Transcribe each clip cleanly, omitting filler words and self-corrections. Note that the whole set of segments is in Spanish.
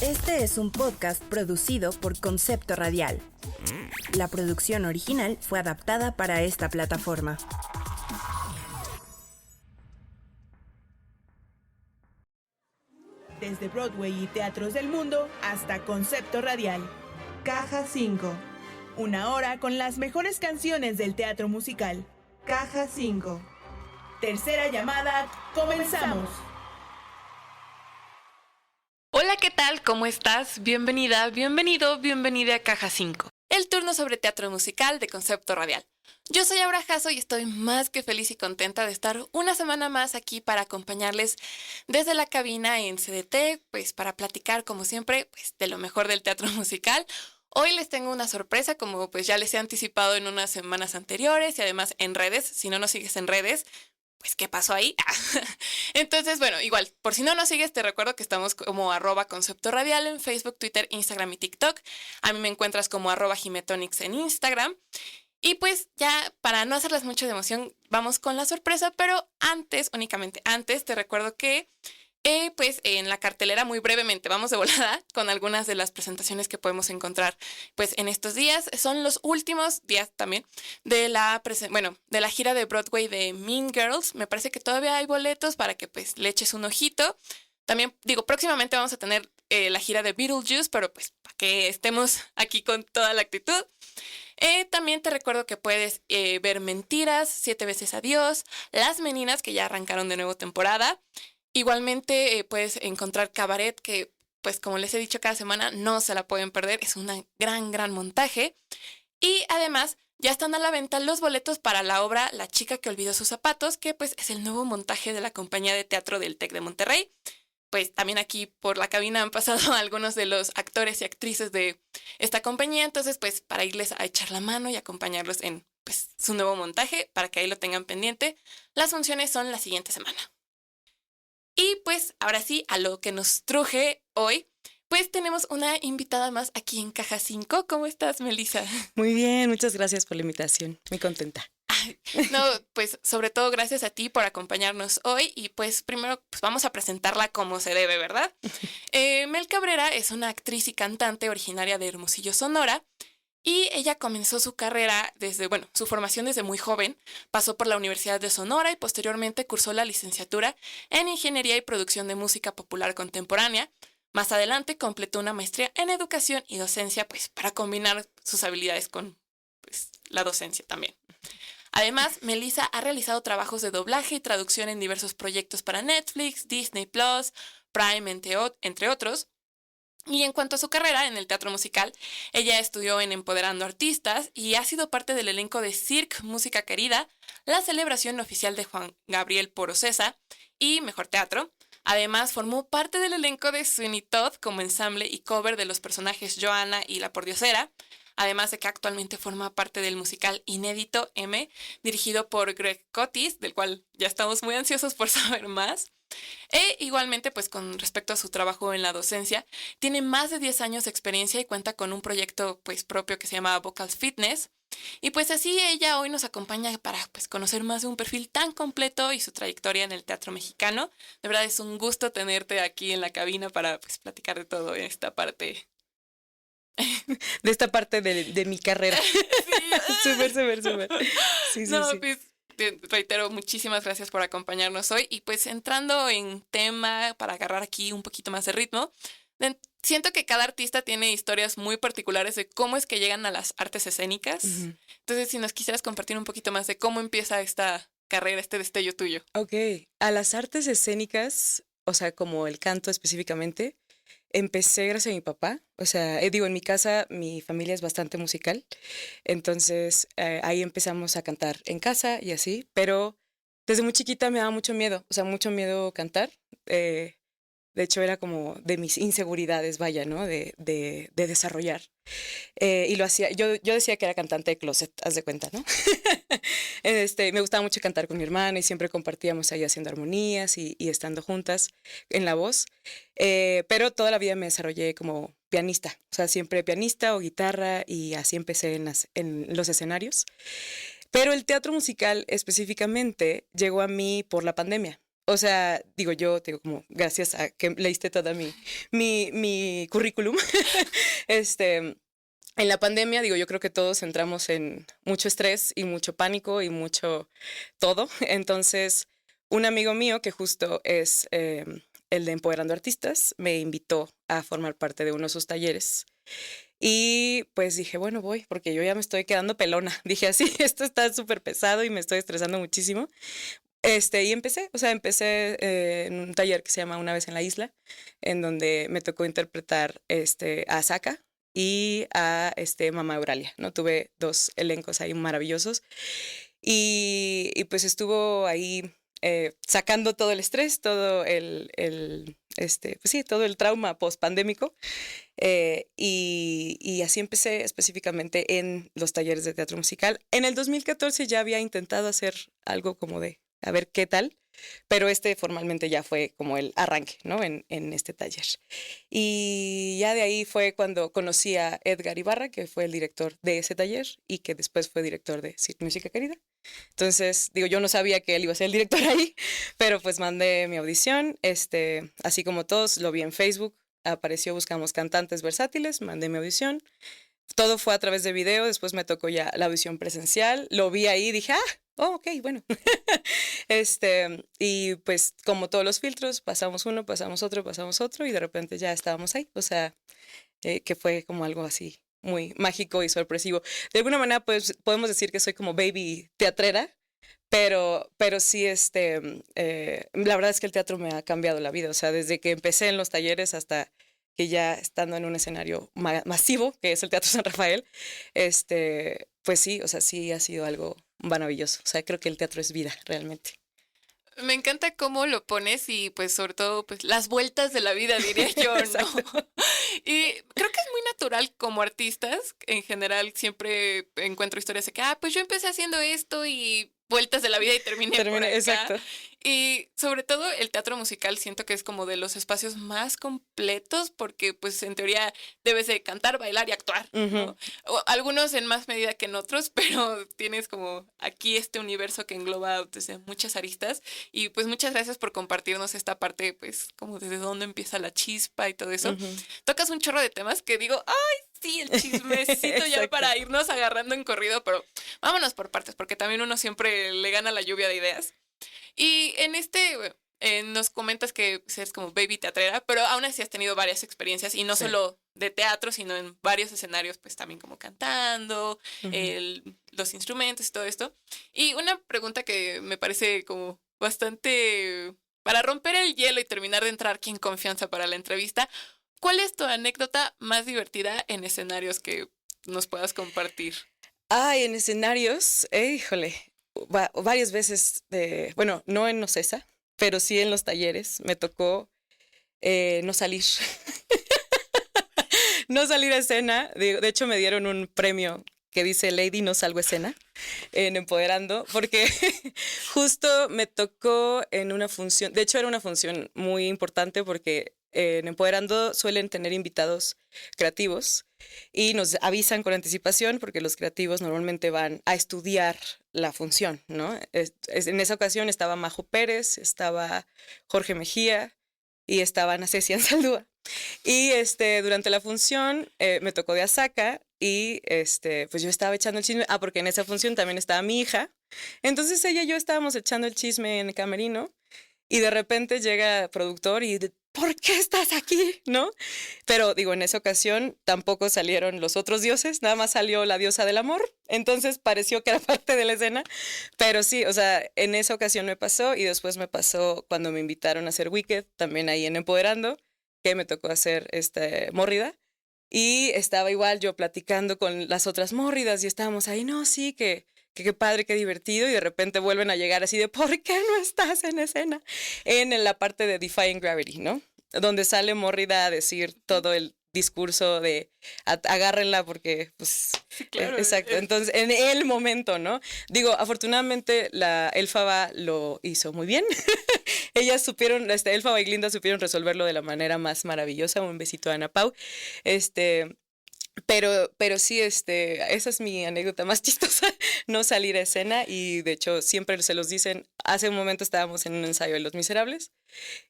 Este es un podcast producido por Concepto Radial. La producción original fue adaptada para esta plataforma. Desde Broadway y teatros del mundo hasta Concepto Radial. Caja 5. Una hora con las mejores canciones del teatro musical. Caja 5. Tercera llamada, comenzamos. Hola, ¿qué tal? ¿Cómo estás? Bienvenida, bienvenida a Caja 5, el turno sobre teatro musical de Concepto Radial. Yo soy Aura Jasso y estoy más que feliz y contenta de estar una semana más aquí para acompañarles desde la cabina en CDT, pues para platicar como siempre pues, de lo mejor del teatro musical. Hoy les tengo una sorpresa, como pues ya les he anticipado en unas semanas anteriores y además en redes. Si no nos sigues en redes, pues ¿qué pasó ahí? Entonces, bueno, igual, por si no nos sigues, te recuerdo que estamos como @Concepto Radial en Facebook, Twitter, Instagram y TikTok. A mí me encuentras como @Jimetonics en Instagram. Y pues ya, para no hacerles mucho de emoción, vamos con la sorpresa, pero únicamente antes, te recuerdo que pues en la cartelera muy brevemente vamos de volada con algunas de las presentaciones que podemos encontrar pues en estos días. Son los últimos días también de de la gira de Broadway de Mean Girls. Me parece que todavía hay boletos para que pues le eches un ojito. También digo, próximamente vamos a tener la gira de Beetlejuice, pero pues para que estemos aquí con toda la actitud. También te recuerdo que puedes ver Mentiras, 7 veces Adiós, Las Meninas, que ya arrancaron de nuevo temporada. Igualmente puedes encontrar Cabaret, que pues como les he dicho cada semana, no se la pueden perder. Es un gran montaje. Y además ya están a la venta los boletos para la obra La chica que olvidó sus zapatos, que pues es el nuevo montaje de la compañía de teatro del TEC de Monterrey. Pues también aquí por la cabina han pasado algunos de los actores y actrices de esta compañía. Entonces pues para irles a echar la mano y acompañarlos en pues su nuevo montaje, para que ahí lo tengan pendiente. Las funciones son la siguiente semana. Y pues ahora sí, a lo que nos truje hoy, pues tenemos una invitada más aquí en Caja 5. ¿Cómo estás, Melissa? Muy bien, muchas gracias por la invitación, muy contenta. No, pues sobre todo gracias a ti por acompañarnos hoy y pues primero pues vamos a presentarla como se debe, ¿verdad? Mel Cabrera es una actriz y cantante originaria de Hermosillo, Sonora. Y ella comenzó su carrera su formación desde muy joven. Pasó por la Universidad de Sonora y posteriormente cursó la licenciatura en Ingeniería y Producción de Música Popular Contemporánea. Más adelante completó una maestría en Educación y Docencia, pues para combinar sus habilidades con pues, la docencia también. Además, Melissa ha realizado trabajos de doblaje y traducción en diversos proyectos para Netflix, Disney Plus, Prime, entre otros. Y en cuanto a su carrera en el teatro musical, ella estudió en Empoderando Artistas y ha sido parte del elenco de Cirque Música Querida, la celebración oficial de Juan Gabriel Porocesa y Mejor Teatro. Además, formó parte del elenco de Sweeney Todd como ensamble y cover de los personajes Joanna y La Pordiosera. Además de que actualmente forma parte del musical inédito M, dirigido por Greg Cotis, del cual ya estamos muy ansiosos por saber más. Igualmente, pues con respecto a su trabajo en la docencia, tiene más de 10 años de experiencia y cuenta con un proyecto pues propio que se llama Vocal Fitness. Y pues así ella hoy nos acompaña para pues conocer más de un perfil tan completo y su trayectoria en el teatro mexicano. De verdad es un gusto tenerte aquí en la cabina para pues platicar de todo esta parte. De esta parte de mi carrera. Sí. Súper. Sí. Pues te reitero, muchísimas gracias por acompañarnos hoy. Y pues entrando en tema, para agarrar aquí un poquito más de ritmo, siento que cada artista tiene historias muy particulares de cómo es que llegan a las artes escénicas. Uh-huh. Entonces, si nos quisieras compartir un poquito más de cómo empieza esta carrera, este destello tuyo. Ok, a las artes escénicas, o sea, como el canto específicamente, empecé gracias a mi papá. O sea, en mi casa mi familia es bastante musical, entonces ahí empezamos a cantar en casa y así, pero desde muy chiquita me daba mucho miedo, mucho miedo cantar. De hecho, era como de mis inseguridades, vaya, ¿no? De desarrollar. Y lo hacía, yo decía que era cantante de closet, haz de cuenta, ¿no? Me gustaba mucho cantar con mi hermana y siempre compartíamos ahí haciendo armonías y estando juntas en la voz. Pero toda la vida me desarrollé como pianista, o sea, siempre pianista o guitarra y así empecé en los escenarios. Pero el teatro musical específicamente llegó a mí por la pandemia. o sea, digo yo, digo como gracias a que leíste toda mi currículum, en la pandemia, digo, yo creo que todos entramos en mucho estrés y mucho pánico y mucho todo. Entonces, un amigo mío que justo es el de Empoderando Artistas me invitó a formar parte de uno de sus talleres. Y pues dije, bueno, voy, porque yo ya me estoy quedando pelona. Dije así, esto está súper pesado y me estoy estresando muchísimo. Y empecé en un taller que se llama Una vez en la isla, en donde me tocó interpretar a Saka y a Mamá Euralia, ¿no? Tuve 2 elencos ahí maravillosos y pues estuvo ahí sacando todo el estrés, todo pues sí, todo el trauma post-pandémico. Y así empecé específicamente en los talleres de teatro musical. En el 2014 ya había intentado hacer algo como de a ver qué tal, pero formalmente ya fue como el arranque, ¿no? En este taller. Y ya de ahí fue cuando conocí a Edgar Ibarra, que fue el director de ese taller y que después fue director de Circo Música Querida. Entonces, digo, yo no sabía que él iba a ser el director ahí, pero pues mandé mi audición, así como todos, lo vi en Facebook, apareció Buscamos Cantantes Versátiles, mandé mi audición. Todo fue a través de video, después me tocó ya la audición presencial, lo vi ahí y dije, ok, bueno. Y pues como todos los filtros, pasamos uno, pasamos otro y de repente ya estábamos ahí. O sea, que fue como algo así muy mágico y sorpresivo. De alguna manera pues podemos decir que soy como baby teatrera, pero sí, la verdad es que el teatro me ha cambiado la vida. O sea, desde que empecé en los talleres hasta que ya estando en un escenario masivo, que es el Teatro San Rafael, pues sí, o sea, sí ha sido algo maravilloso. O sea, creo que el teatro es vida, realmente. Me encanta cómo lo pones y pues sobre todo pues las vueltas de la vida, diría yo, ¿no? Y creo que es muy natural como artistas, en general siempre encuentro historias de que, pues yo empecé haciendo esto y vueltas de la vida y terminé por acá. Exacto. Y sobre todo el teatro musical siento que es como de los espacios más completos porque pues en teoría debes de cantar, bailar y actuar, ¿no? O algunos en más medida que en otros, pero tienes como aquí este universo que engloba desde muchas aristas y pues muchas gracias por compartirnos esta parte pues como desde dónde empieza la chispa y todo eso. Tocas un chorro de temas que digo, sí, el chismecito ya para irnos agarrando en corrido, pero vámonos por partes porque también uno siempre le gana la lluvia de ideas. Y en nos comentas que eres como baby teatrera, pero aún así has tenido varias experiencias y no solo de teatro, sino en varios escenarios, pues también como cantando, los instrumentos y todo esto. Y una pregunta que me parece como bastante para romper el hielo y terminar de entrar aquí en confianza para la entrevista, ¿cuál es tu anécdota más divertida en escenarios que nos puedas compartir? En escenarios, híjole. Varias veces, bueno, no en Ocesa, pero sí en los talleres, me tocó no salir. No salir a escena. De hecho, me dieron un premio que dice Lady No Salgo a Escena en Empoderando, porque justo me tocó en una función, de hecho era una función muy importante porque en Empoderando suelen tener invitados creativos y nos avisan con anticipación porque los creativos normalmente van a estudiar la función, ¿no? En esa ocasión estaba Majo Pérez, estaba Jorge Mejía y estaba Ana Ceci Ansaldúa. Y durante la función me tocó de Asaka y pues yo estaba echando el chisme, porque en esa función también estaba mi hija. Entonces ella y yo estábamos echando el chisme en el camerino y de repente llega el productor y ¿por qué estás aquí? ¿No? Pero digo, en esa ocasión tampoco salieron los otros dioses, nada más salió la diosa del amor, entonces pareció que era parte de la escena, pero sí, o sea, en esa ocasión me pasó y después me pasó cuando me invitaron a hacer Wicked, también ahí en Empoderando, que me tocó hacer Mórrida, y estaba igual yo platicando con las otras mórridas y estábamos ahí, no, sí, que qué padre, qué divertido, y de repente vuelven a llegar así de ¿por qué no estás en escena? En la parte de Defying Gravity, ¿no? Donde sale Mórrida a decir todo el discurso de agárrenla porque, pues, claro, exacto. Entonces, en el momento, ¿no? Digo, afortunadamente la Elfaba lo hizo muy bien. Ellas supieron, Elfaba y Glinda supieron resolverlo de la manera más maravillosa. Un besito a Ana Pau. Pero sí, esa es mi anécdota más chistosa, no salir a escena y de hecho siempre se los dicen, hace un momento estábamos en un ensayo de Los Miserables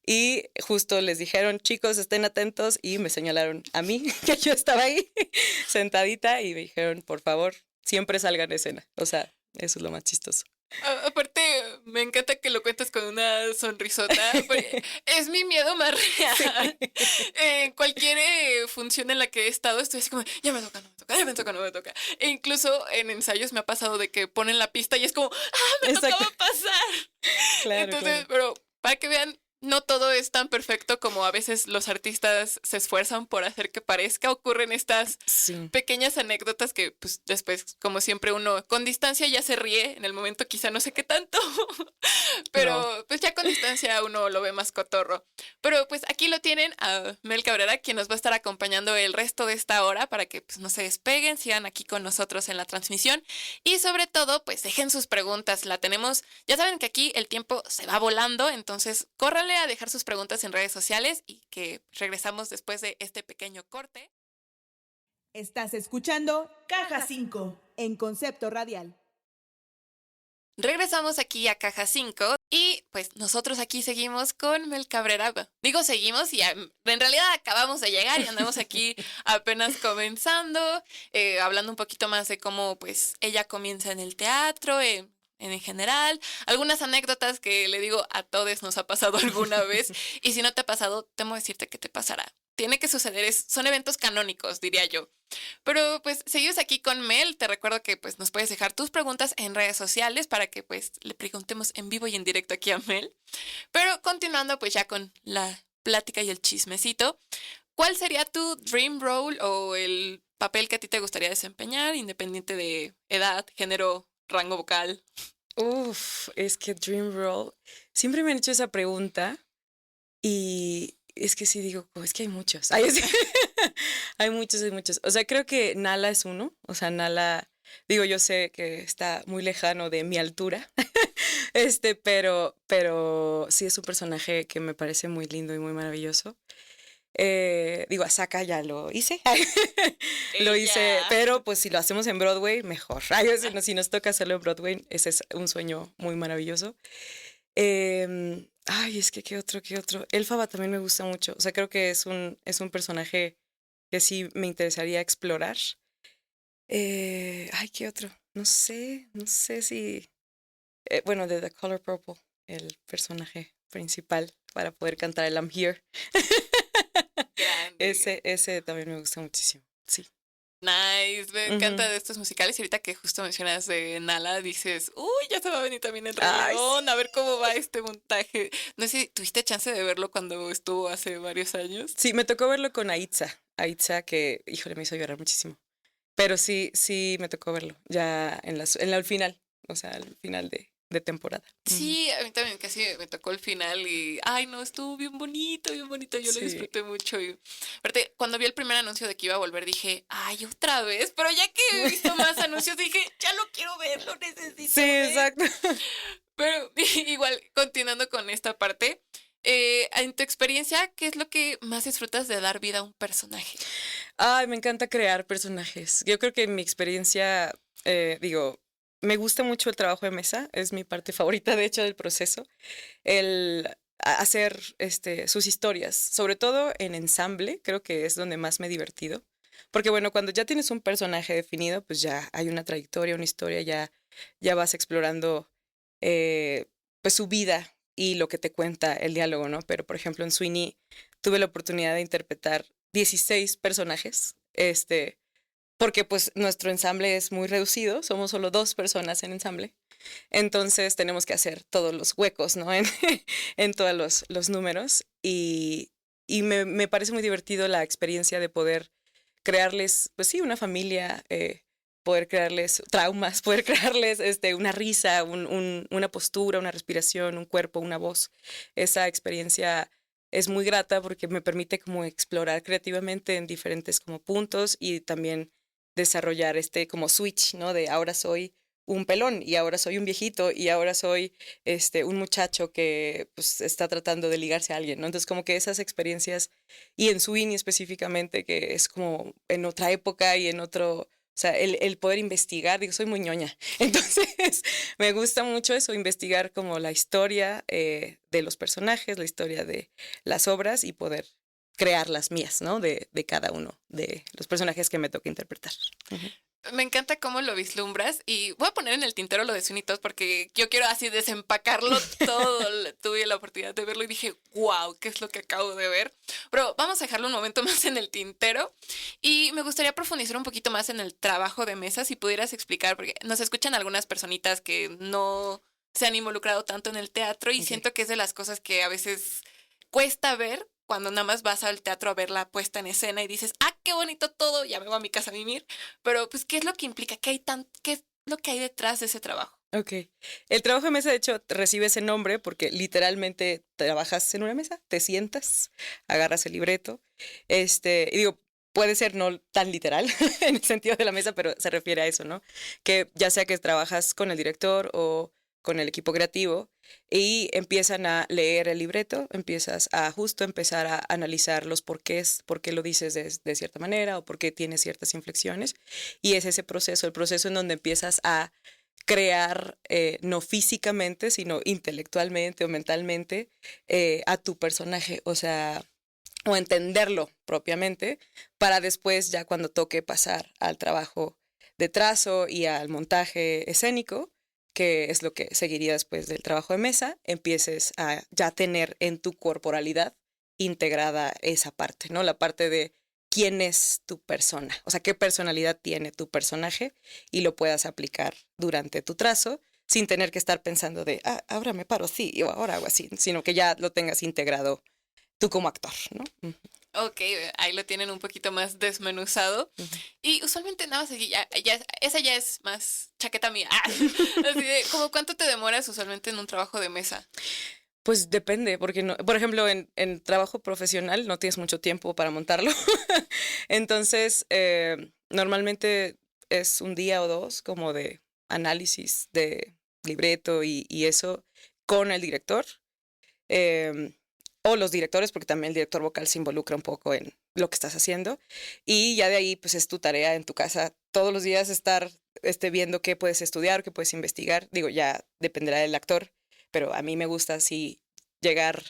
y justo les dijeron, chicos, estén atentos y me señalaron a mí, que yo estaba ahí sentadita y me dijeron, por favor, siempre salgan a escena, o sea, eso es lo más chistoso. Aparte, me encanta que lo cuentas con una sonrisota, porque es mi miedo más real. En cualquier función en la que he estado, estoy así como, ya me toca, no me toca, ya me toca, no me toca. E incluso en ensayos me ha pasado de que ponen la pista y es como, me Exacto. tocaba pasar. Claro, Entonces, claro. pero para que vean, no todo es tan perfecto como a veces los artistas se esfuerzan por hacer que parezca. Ocurren estas Sí. pequeñas anécdotas que pues después, como siempre, uno con distancia ya se ríe, en el momento quizá no sé qué tanto, pero No. pues ya con distancia uno lo ve más cotorro. Pero pues aquí lo tienen a Mel Cabrera, quien nos va a estar acompañando el resto de esta hora para que pues no se despeguen, sigan aquí con nosotros en la transmisión y sobre todo pues dejen sus preguntas, la tenemos, ya saben que aquí el tiempo se va volando, entonces córranle a dejar sus preguntas en redes sociales y que regresamos después de este pequeño corte. Estás escuchando Caja 5 en Concepto Radial. Regresamos aquí a Caja 5 y pues nosotros aquí seguimos con Mel Cabrera. Digo seguimos y en realidad acabamos de llegar y andamos aquí apenas comenzando, hablando un poquito más de cómo pues ella comienza en el teatro, en general, algunas anécdotas que le digo a todos nos ha pasado alguna vez y si no te ha pasado, temo decirte que te pasará. Tiene que suceder, son eventos canónicos, diría yo. Pero pues seguimos aquí con Mel. Te recuerdo que pues nos puedes dejar tus preguntas en redes sociales para que pues le preguntemos en vivo y en directo aquí a Mel. Pero continuando pues ya con la plática y el chismecito, ¿cuál sería tu dream role o el papel que a ti te gustaría desempeñar, independiente de edad, género, rango vocal? Uf, es que Dream Role, siempre me han hecho esa pregunta y es que sí digo, es que hay muchos. Ay, sí. Hay muchos, hay muchos. O sea, creo que Nala es uno. O sea, Nala, digo, yo sé que está muy lejano de mi altura, pero sí es un personaje que me parece muy lindo y muy maravilloso. Digo, a Saka ya lo hice. Lo hice, Ella. pero pues si lo hacemos en Broadway, mejor. Ay, si nos toca hacerlo en Broadway, ese es un sueño muy maravilloso. Ay, es que qué otro, qué otro. Elfaba también me gusta mucho. O sea, creo que es un personaje que sí me interesaría explorar. Ay, qué otro. No sé si. Bueno, de The Color Purple, el personaje principal para poder cantar el I'm Here. Grande. Ese también me gusta muchísimo. Sí. Nice, me encanta de estos musicales y ahorita que justo mencionas de Nala dices, uy, ya se va a venir también el Rey Ay, León, a ver cómo va este montaje. No sé si tuviste chance de verlo cuando estuvo hace varios años. Sí, me tocó verlo con Aitza. Aitza que, híjole, me hizo llorar muchísimo. Pero sí me tocó verlo. Ya al final. O sea, al final de temporada. Sí, a mí también casi me tocó el final y, ay, no, estuvo bien bonito, yo lo Sí. disfruté mucho. Y aparte, cuando vi el primer anuncio de que iba a volver, dije, ay, otra vez, pero ya que he visto más anuncios, dije, ya lo quiero ver, lo necesito Sí, ver. exacto. Pero igual, continuando con esta parte, en tu experiencia, ¿qué es lo que más disfrutas de dar vida a un personaje? Ay, me encanta crear personajes. Yo creo que en mi experiencia, digo, me gusta mucho el trabajo de mesa. Es mi parte favorita, de hecho, del proceso. El hacer sus historias, sobre todo en ensamble, creo que es donde más me he divertido. Porque bueno, cuando ya tienes un personaje definido, pues ya hay una trayectoria, una historia, ya vas explorando pues su vida y lo que te cuenta el diálogo, ¿no? Pero por ejemplo en Sweeney tuve la oportunidad de interpretar 16 personajes, porque pues nuestro ensamble es muy reducido, somos solo 2 personas en ensamble, entonces tenemos que hacer todos los huecos, ¿no? En todos los números y me parece muy divertido la experiencia de poder crearles, pues sí, una familia, poder crearles traumas, poder crearles una risa, una postura, una respiración, un cuerpo, una voz. Esa experiencia es muy grata porque me permite como explorar creativamente en diferentes como puntos y también desarrollar como switch, ¿no? De ahora soy un pelón y ahora soy un viejito y ahora soy un muchacho que pues está tratando de ligarse a alguien, ¿no? Entonces como que esas experiencias y en Sweeney específicamente que es como en otra época y en otro, o sea, el poder investigar, digo, soy muy ñoña, entonces me gusta mucho eso, investigar como la historia de los personajes, la historia de las obras y poder crear las mías, ¿no? De cada uno de los personajes que me toca interpretar. Uh-huh. Me encanta cómo lo vislumbras y voy a poner en el tintero lo de Sweeney Todd porque yo quiero así desempacarlo todo. Tuve la oportunidad de verlo y dije, wow, ¿qué es lo que acabo de ver? Pero vamos a dejarlo un momento más en el tintero y me gustaría profundizar un poquito más en el trabajo de mesa, si pudieras explicar, porque nos escuchan algunas personitas que no se han involucrado tanto en el teatro y siento que es de las cosas que a veces cuesta ver cuando nada más vas al teatro a ver la puesta en escena y dices, ah, qué bonito todo, ya me voy a mi casa a mimir. Pero, pues, ¿qué es lo que implica? ¿Qué es lo que hay detrás de ese trabajo? Ok. El trabajo de mesa, de hecho, recibe ese nombre porque literalmente trabajas en una mesa, te sientas, agarras el libreto. Y digo, puede ser no tan literal en el sentido de la mesa, pero se refiere a eso, ¿no? Que ya sea que trabajas con el director o con el equipo creativo y empiezan a leer el libreto, empiezas a justo empezar a analizar los porqués, por qué lo dices de cierta manera o por qué tienes ciertas inflexiones. Y es ese proceso, el proceso en donde empiezas a crear, no físicamente, sino intelectualmente o mentalmente, a tu personaje, o sea, o entenderlo propiamente, para después ya cuando toque pasar al trabajo de trazo y al montaje escénico, que es lo que seguiría después del trabajo de mesa, empieces a ya tener en tu corporalidad integrada esa parte, ¿no? La parte de quién es tu persona, o sea, qué personalidad tiene tu personaje y lo puedas aplicar durante tu trazo sin tener que estar pensando de, ah, ahora me paro así o ahora hago así, sino que ya lo tengas integrado tú como actor, ¿no? Ok, ahí lo tienen un poquito más desmenuzado. Y usualmente nada más aquí, esa ya es más chaqueta mía. Así de, ¿cómo cuánto te demoras usualmente en un trabajo de mesa? Pues depende, porque no, por ejemplo, en trabajo profesional no tienes mucho tiempo para montarlo. Entonces, normalmente es un día o dos como de análisis de libreto y eso con el director. O los directores, porque también el director vocal se involucra un poco en lo que estás haciendo. Y ya de ahí, pues es tu tarea en tu casa todos los días estar viendo qué puedes estudiar, qué puedes investigar. Digo, ya dependerá del actor, pero a mí me gusta así llegar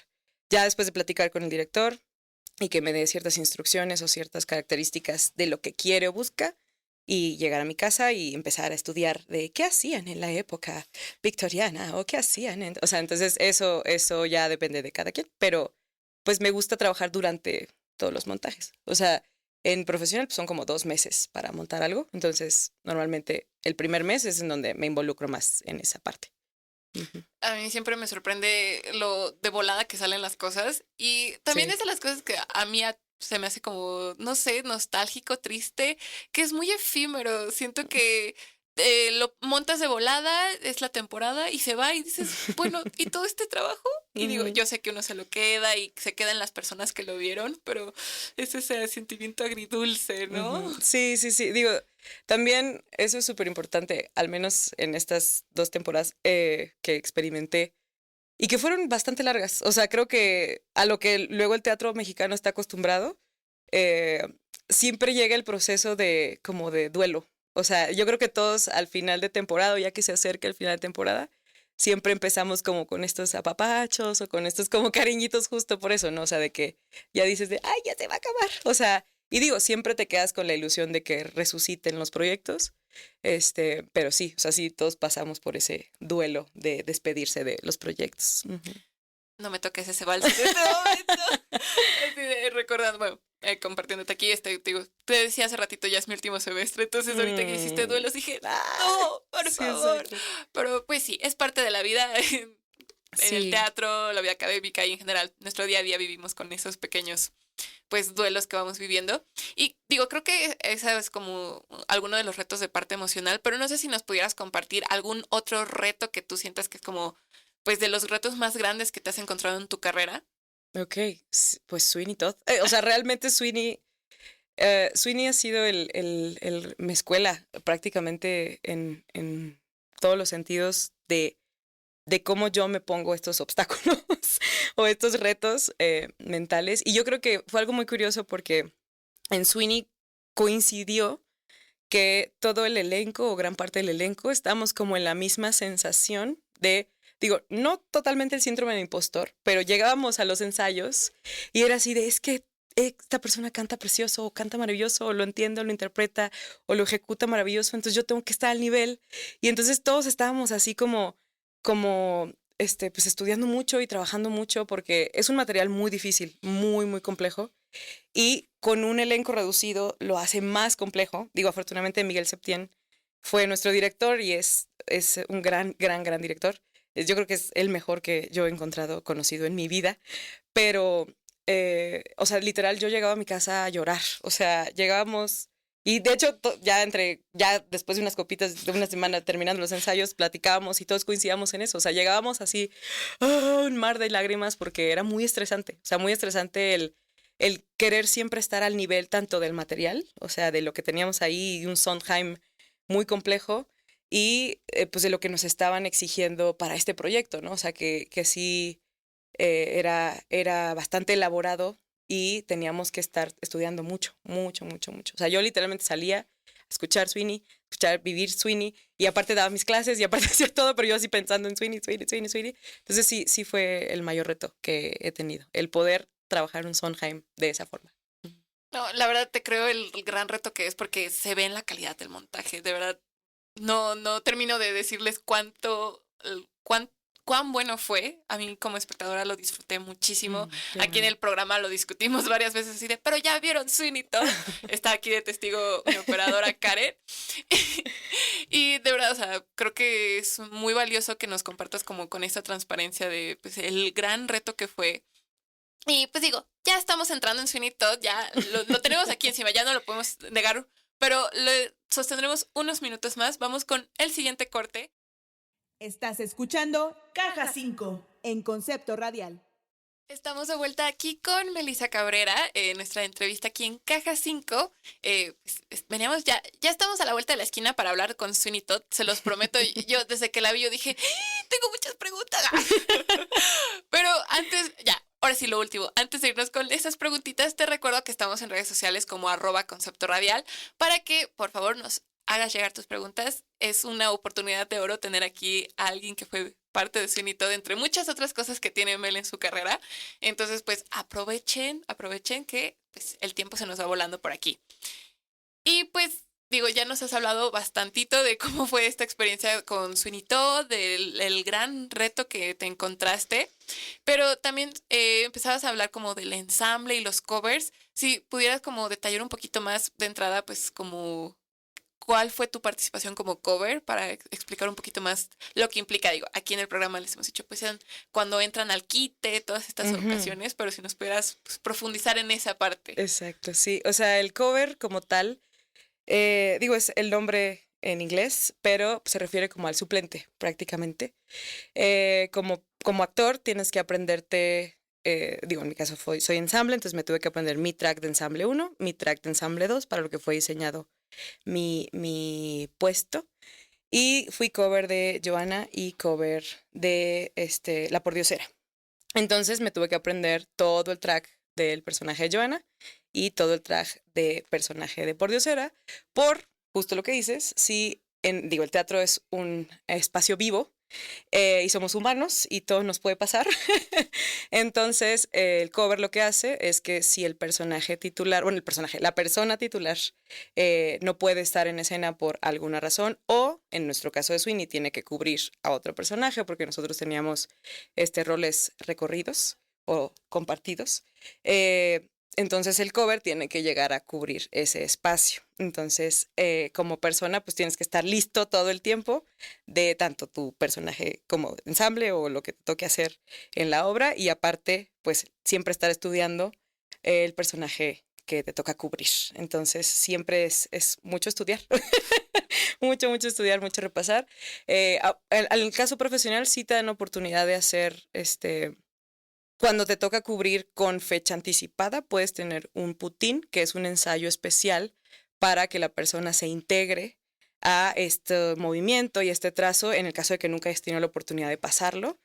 ya después de platicar con el director y que me dé ciertas instrucciones o ciertas características de lo que quiere o busca y llegar a mi casa y empezar a estudiar de qué hacían en la época victoriana o qué hacían. O sea, entonces eso ya depende de cada quien, pero pues me gusta trabajar durante todos los montajes. O sea, en profesional pues, son como 2 meses para montar algo, entonces normalmente el primer mes es en donde me involucro más en esa parte. Uh-huh. A mí siempre me sorprende lo de volada que salen las cosas y también es de las cosas que a mí se me hace como, no sé, nostálgico, triste, que es muy efímero. Siento que lo montas de volada, es la temporada y se va y dices, bueno, ¿y todo este trabajo? Y digo, yo sé que uno se lo queda y se quedan las personas que lo vieron, pero es ese sentimiento agridulce, ¿no? Sí, sí, sí. Digo, también eso es súper importante, al menos en estas 2 temporadas que experimenté y que fueron bastante largas. O sea, creo que a lo que luego el teatro mexicano está acostumbrado, siempre llega el proceso de como de duelo. O sea, yo creo que todos al final de temporada, ya que se acerca el final de temporada, siempre empezamos como con estos apapachos o con estos como cariñitos justo por eso, ¿no? O sea, de que ya dices de, ay, ya se va a acabar. O sea, y digo, siempre te quedas con la ilusión de que resuciten los proyectos, pero sí, o sea, sí, todos pasamos por ese duelo de despedirse de los proyectos. Uh-huh. No me toques ese vals en este momento. Así de, recordando, bueno, compartiéndote aquí, digo, te decía hace ratito, ya es mi último semestre, entonces ahorita que hiciste duelos dije, no, por favor. Exacto. Pero pues sí, es parte de la vida en el teatro, la vida académica y en general, nuestro día a día vivimos con esos pequeños pues duelos que vamos viviendo. Y digo, creo que esa es como alguno de los retos de parte emocional, pero no sé si nos pudieras compartir algún otro reto que tú sientas que es como pues de los retos más grandes que te has encontrado en tu carrera. Ok, pues Sweeney Todd. O sea, realmente Sweeney ha sido mi escuela prácticamente en todos los sentidos de cómo yo me pongo estos obstáculos o estos retos mentales. Y yo creo que fue algo muy curioso porque en Sweeney coincidió que todo el elenco o gran parte del elenco estábamos como en la misma sensación de, digo, no totalmente el síndrome del impostor, pero llegábamos a los ensayos y era así de, es que esta persona canta precioso o canta maravilloso o lo entiende o lo interpreta o lo ejecuta maravilloso, entonces yo tengo que estar al nivel. Y entonces todos estábamos así como pues estudiando mucho y trabajando mucho porque es un material muy difícil, muy, muy complejo. Y con un elenco reducido lo hace más complejo. Digo, afortunadamente Miguel Septién fue nuestro director y es un gran director. Yo creo que es el mejor que yo he encontrado, conocido en mi vida. Pero, o sea, literal, yo llegaba a mi casa a llorar. O sea, llegábamos... Y de hecho, ya después de unas copitas de una semana terminando los ensayos, platicábamos y todos coincidíamos en eso. O sea, llegábamos así, un mar de lágrimas porque era muy estresante. O sea, muy estresante el querer siempre estar al nivel tanto del material, o sea, de lo que teníamos ahí, un Sondheim muy complejo, y pues de lo que nos estaban exigiendo para este proyecto, ¿no? O sea, que sí era bastante elaborado y teníamos que estar estudiando mucho. O sea, yo literalmente salía a escuchar Sweeney, vivir Sweeney, y aparte daba mis clases y aparte hacía todo, pero yo así pensando en Sweeney. Entonces sí fue el mayor reto que he tenido, el poder trabajar un Sondheim de esa forma. No, la verdad te creo el gran reto que es porque se ve en la calidad del montaje. De verdad, no termino de decirles cuán bueno fue. A mí como espectadora lo disfruté muchísimo. Aquí en el programa lo discutimos varias veces así de, pero ya vieron Sweeney Todd. Está aquí de testigo mi operadora Karen. Y de verdad, o sea, creo que es muy valioso que nos compartas como con esta transparencia de pues, el gran reto que fue. Y pues digo, ya estamos entrando en Sweeney Todd, ya lo tenemos aquí encima, ya no lo podemos negar, pero lo sostendremos unos minutos más. Vamos con el siguiente corte. Estás escuchando Caja 5 en Concepto Radial. Estamos de vuelta aquí con Melissa Cabrera, nuestra entrevista aquí en Caja 5. Veníamos ya estamos a la vuelta de la esquina para hablar con Sweeney Todd, se los prometo. Yo desde que la vi yo dije, tengo muchas preguntas. Pero antes, ahora sí lo último, antes de irnos con esas preguntitas, te recuerdo que estamos en redes sociales como @conceptoradial para que por favor nos hagas llegar tus preguntas. Es una oportunidad de oro tener aquí a alguien que fue parte de Sweeney Todd, entre muchas otras cosas que tiene Mel en su carrera. Entonces, pues aprovechen que pues, el tiempo se nos va volando por aquí. Y pues, digo, ya nos has hablado bastantito de cómo fue esta experiencia con Sweeney Todd, del gran reto que te encontraste, pero también empezabas a hablar como del ensamble y los covers. Si pudieras como detallar un poquito más de entrada, pues como... ¿Cuál fue tu participación como cover para explicar un poquito más lo que implica? Digo, aquí en el programa les hemos dicho, pues cuando entran al quite, todas estas ocasiones, pero si nos pudieras pues, profundizar en esa parte. Exacto, sí. O sea, el cover como tal, digo, es el nombre en inglés, pero se refiere como al suplente, prácticamente. Como actor tienes que aprenderte... digo, en mi caso soy ensamble, entonces me tuve que aprender mi track de ensamble 1, mi track de ensamble 2, para lo que fue diseñado mi puesto. Y fui cover de Joanna y cover de La Pordiosera. Entonces me tuve que aprender todo el track del personaje de Joanna y todo el track de personaje de Pordiosera, por justo lo que dices, si digo, el teatro es un espacio vivo, y somos humanos y todo nos puede pasar. Entonces, el cover lo que hace es que si el personaje titular, la persona titular no puede estar en escena por alguna razón, o en nuestro caso de Sweeney tiene que cubrir a otro personaje porque nosotros teníamos roles recorridos o compartidos, entonces el cover tiene que llegar a cubrir ese espacio. Entonces, como persona, pues tienes que estar listo todo el tiempo de tanto tu personaje como ensamble o lo que te toque hacer en la obra, y aparte, pues siempre estar estudiando el personaje que te toca cubrir. Entonces, siempre es mucho estudiar. mucho estudiar, mucho repasar. En el caso profesional sí te dan oportunidad de hacer cuando te toca cubrir con fecha anticipada, puedes tener un putín, que es un ensayo especial para que la persona se integre a este movimiento y este trazo en el caso de que nunca hayas tenido la oportunidad de pasarlo.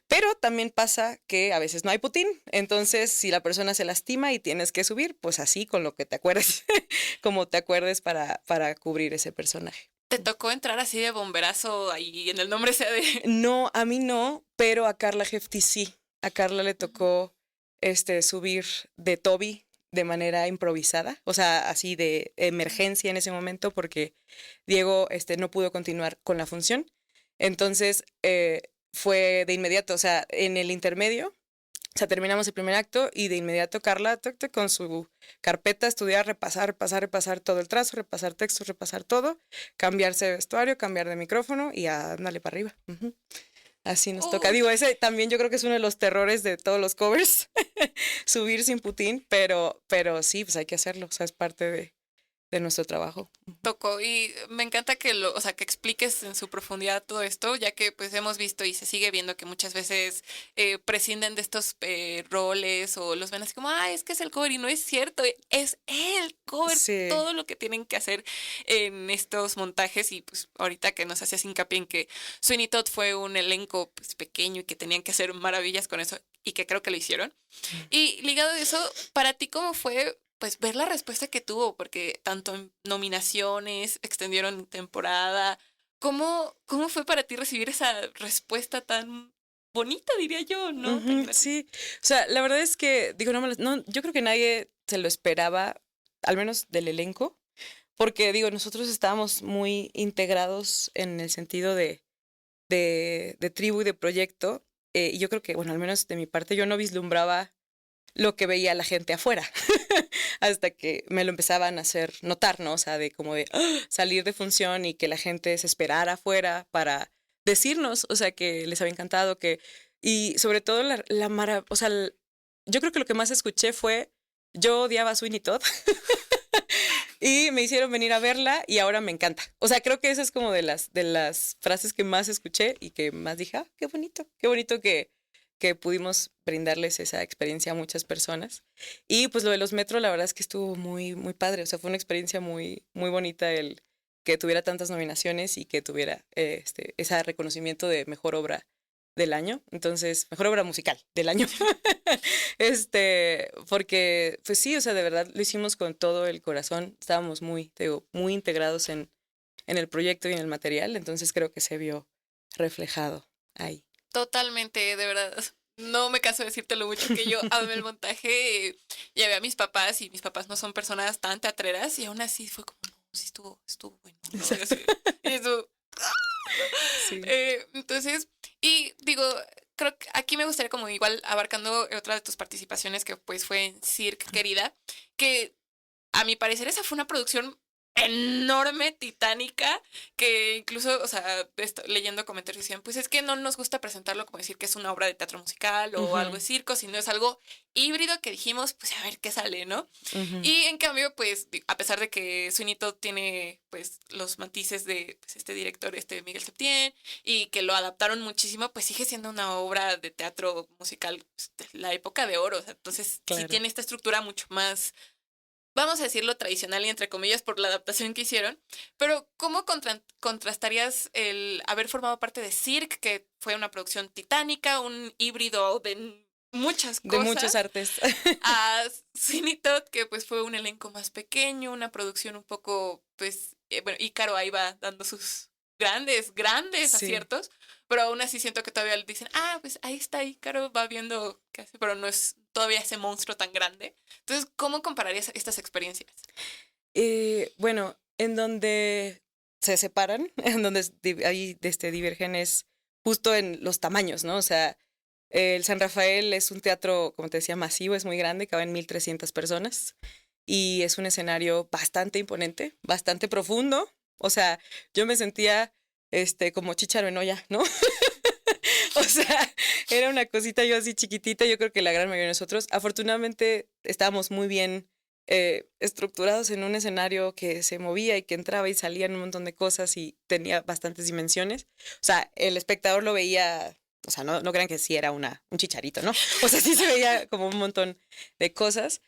Pero también pasa que a veces no hay putín, entonces si la persona se lastima y tienes que subir, pues así con lo que te acuerdes, como te acuerdes para cubrir ese personaje. ¿Te tocó entrar así de bomberazo ahí en el nombre sea de...? No, a mí no, pero a Carla Hefty sí. A Carla le tocó subir de Toby de manera improvisada, o sea, así de emergencia en ese momento porque Diego no pudo continuar con la función. Entonces fue de inmediato, o sea, en el intermedio, o sea, terminamos el primer acto y de inmediato Carla con su carpeta estudiar, repasar todo el trazo, repasar textos, repasar todo, cambiarse de vestuario, cambiar de micrófono y ándale para arriba. Uh-huh. Así nos toca. Digo, ese también yo creo que es uno de los terrores de todos los covers, subir sin putín, pero sí, pues hay que hacerlo, o sea, es parte de nuestro trabajo. Tocó y me encanta que o sea, que expliques en su profundidad todo esto, ya que pues hemos visto y se sigue viendo que muchas veces prescinden de estos roles o los ven así como, es que es el cover y no es cierto, es el cover, sí. Todo lo que tienen que hacer en estos montajes y pues ahorita que nos hacías hincapié en que Sweeney Todd fue un elenco pues, pequeño y que tenían que hacer maravillas con eso y que creo que lo hicieron. Y ligado a eso, para ti, ¿cómo fue pues ver la respuesta que tuvo? Porque tanto en nominaciones, extendieron temporada. ¿Cómo fue para ti recibir esa respuesta tan bonita, diría yo, no? Uh-huh, sí, o sea, la verdad es que, digo, yo creo que nadie se lo esperaba, al menos del elenco, porque, digo, nosotros estábamos muy integrados en el sentido de tribu y de proyecto, y yo creo que, bueno, al menos de mi parte, yo no vislumbraba lo que veía la gente afuera, hasta que me lo empezaban a hacer notar, ¿no? O sea, de como de salir de función y que la gente se esperara afuera para decirnos, o sea, que les había encantado, y sobre todo o sea, yo creo que lo que más escuché fue, yo odiaba a Sweeney Todd, y me hicieron venir a verla y ahora me encanta. O sea, creo que esa es como de las frases que más escuché y que más dije, qué bonito que pudimos brindarles esa experiencia a muchas personas. Y pues lo de los Metro, la verdad es que estuvo muy, muy padre. O sea, fue una experiencia muy, muy bonita el que tuviera tantas nominaciones y que tuviera ese reconocimiento de mejor obra del año. Entonces, mejor obra musical del año. Porque, pues sí, o sea, de verdad lo hicimos con todo el corazón. Estábamos muy integrados en el proyecto y en el material. Entonces creo que se vio reflejado ahí. Totalmente, de verdad. No me canso de decirte lo mucho que yo amé el montaje. Llevé a mis papás y mis papás no son personas tan teatreras y aún así fue como, no, sí estuvo bueno. ¿No? Eso. Sí. Entonces, y digo, creo que aquí me gustaría como igual abarcando otra de tus participaciones que pues fue en Cirque, querida, que a mi parecer esa fue una producción enorme, titánica, que incluso, o sea, leyendo comentarios decían, pues es que no nos gusta presentarlo como decir que es una obra de teatro musical o uh-huh. algo de circo, sino es algo híbrido que dijimos, pues a ver qué sale, ¿no? Uh-huh. Y en cambio, pues, a pesar de que Sweeney Todd tiene, pues, los matices de pues, este director, Miguel Septién, y que lo adaptaron muchísimo, pues sigue siendo una obra de teatro musical pues, de la época de oro, o sea, entonces claro. Sí tiene esta estructura mucho más, vamos a decirlo tradicional y entre comillas por la adaptación que hicieron, pero ¿cómo contrastarías el haber formado parte de Cirque, que fue una producción titánica, un híbrido de muchas cosas? De muchas artes. A Sweeney Todd, que pues fue un elenco más pequeño, una producción un poco, pues, bueno, Ícaro ahí va dando sus grandes sí. aciertos, pero aún así siento que todavía le dicen, pues ahí está Ícaro, va viendo qué hace, pero no es todavía ese monstruo tan grande. Entonces, ¿cómo compararías estas experiencias? Bueno, en donde se separan, en donde ahí divergen es justo en los tamaños, ¿no? O sea, el San Rafael es un teatro, como te decía, masivo, es muy grande, caben 1,300 personas y es un escenario bastante imponente, bastante profundo. O sea, yo me sentía como chícharo en olla, ¿no? O sea, era una cosita yo así chiquitita, yo creo que la gran mayoría de nosotros. Afortunadamente estábamos muy bien estructurados en un escenario que se movía y que entraba y salían un montón de cosas y tenía bastantes dimensiones. O sea, el espectador lo veía, o sea, no crean que sí era un chicharito, ¿no? O sea, sí se veía como un montón de cosas.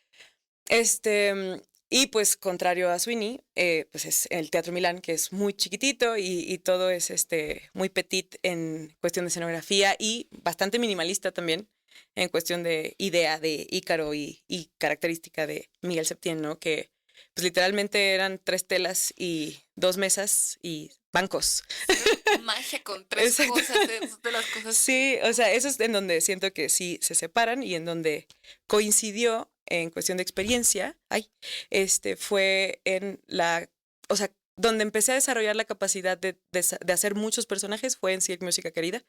Y pues contrario a Sweeney, pues es el Teatro Milán, que es muy chiquitito y todo es muy petit en cuestión de escenografía y bastante minimalista también en cuestión de idea de Ícaro y característica de Miguel Septién, ¿no? Que pues literalmente eran 3 telas y 2 mesas y bancos. Magia con 3 cosas, es de las cosas. Sí, o sea, eso es en donde siento que sí se separan y en donde coincidió en cuestión de experiencia, fue en o sea, donde empecé a desarrollar la capacidad de hacer muchos personajes fue en Circ Música Querida,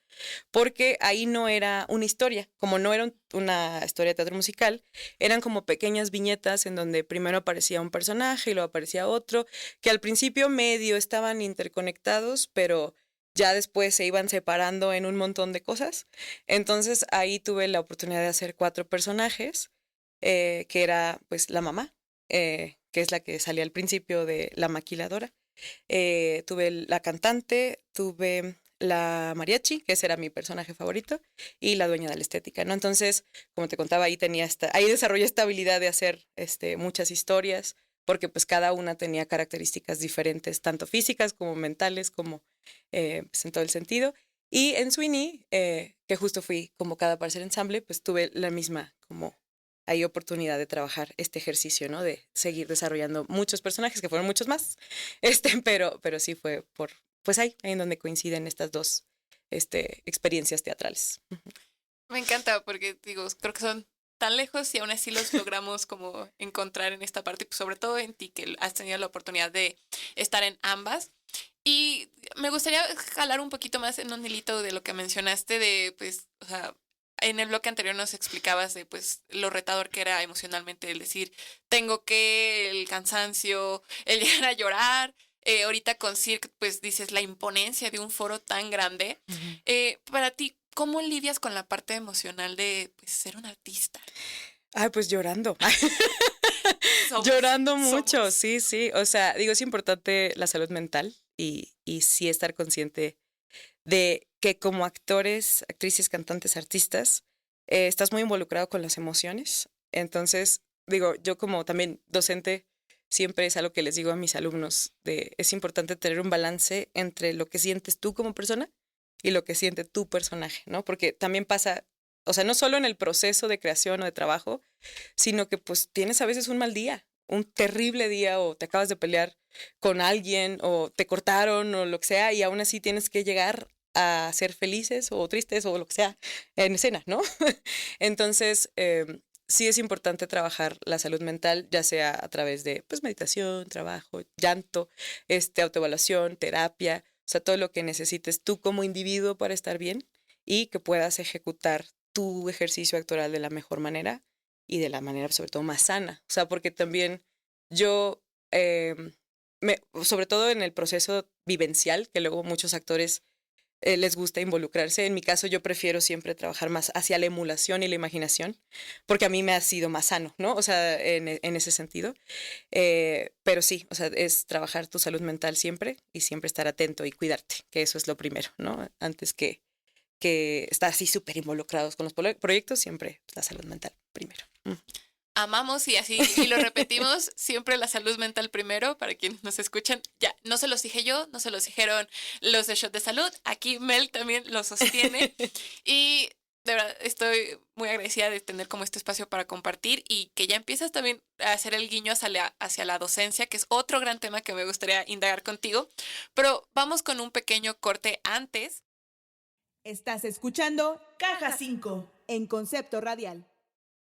porque ahí no era una historia, como no era una historia de teatro musical, eran como pequeñas viñetas en donde primero aparecía un personaje y luego aparecía otro, que al principio medio estaban interconectados, pero ya después se iban separando en un montón de cosas. Entonces ahí tuve la oportunidad de hacer 4 personajes, que era pues la mamá, que es la que salía al principio de La Maquiladora. Tuve la cantante, tuve la mariachi, que ese era mi personaje favorito, y la dueña de la estética, ¿no? Entonces, como te contaba, ahí desarrollé esta habilidad de hacer muchas historias, porque pues cada una tenía características diferentes, tanto físicas como mentales, como pues, en todo el sentido. Y en Sweeney, que justo fui convocada para hacer ensamble, pues tuve la misma como hay oportunidad de trabajar este ejercicio, ¿no? De seguir desarrollando muchos personajes, que fueron muchos más, pero sí fue pues ahí en donde coinciden estas dos experiencias teatrales. Me encanta porque, digo, creo que son tan lejos y aún así los logramos como encontrar en esta parte, pues sobre todo en ti, que has tenido la oportunidad de estar en ambas. Y me gustaría jalar un poquito más en un hilito de lo que mencionaste de, pues, o sea, en el bloque anterior nos explicabas de, pues, lo retador que era emocionalmente el decir, el cansancio, el llegar a llorar. Ahorita con Cirque, pues, dices la imponencia de un foro tan grande. Para ti, ¿cómo lidias con la parte emocional de, pues, ser un artista? Ay, pues llorando. Llorando mucho, sí. O sea, digo, es importante la salud mental y sí estar consciente de que como actores, actrices, cantantes, artistas, estás muy involucrado con las emociones. Entonces, digo, yo como también docente, siempre es algo que les digo a mis alumnos, es importante tener un balance entre lo que sientes tú como persona y lo que siente tu personaje, ¿no? Porque también pasa, o sea, no solo en el proceso de creación o de trabajo, sino que pues tienes a veces un mal día, un terrible día, o te acabas de pelear con alguien o te cortaron o lo que sea, y aún así tienes que llegar a ser felices o tristes o lo que sea en escena, ¿no? Entonces, sí es importante trabajar la salud mental, ya sea a través de pues, meditación, trabajo, llanto, autoevaluación, terapia, o sea, todo lo que necesites tú como individuo para estar bien y que puedas ejecutar tu ejercicio actoral de la mejor manera y de la manera sobre todo más sana. O sea, porque también yo, sobre todo en el proceso vivencial, que luego muchos actores les gusta involucrarse. En mi caso, yo prefiero siempre trabajar más hacia la emulación y la imaginación, porque a mí me ha sido más sano, ¿no? O sea, en ese sentido. Pero sí, o sea, es trabajar tu salud mental siempre y siempre estar atento y cuidarte, que eso es lo primero, ¿no? Antes que estar así súper involucrados con los proyectos, siempre la salud mental primero. Amamos y así, y lo repetimos, siempre la salud mental primero, para quienes nos escuchan. Ya, no se los dije yo, no se los dijeron los de Shot de Salud, aquí Mel también lo sostiene. Y de verdad estoy muy agradecida de tener como este espacio para compartir y que ya empiezas también a hacer el guiño hacia la docencia, que es otro gran tema que me gustaría indagar contigo. Pero vamos con un pequeño corte antes. Estás escuchando Caja 5 en Concepto Radial.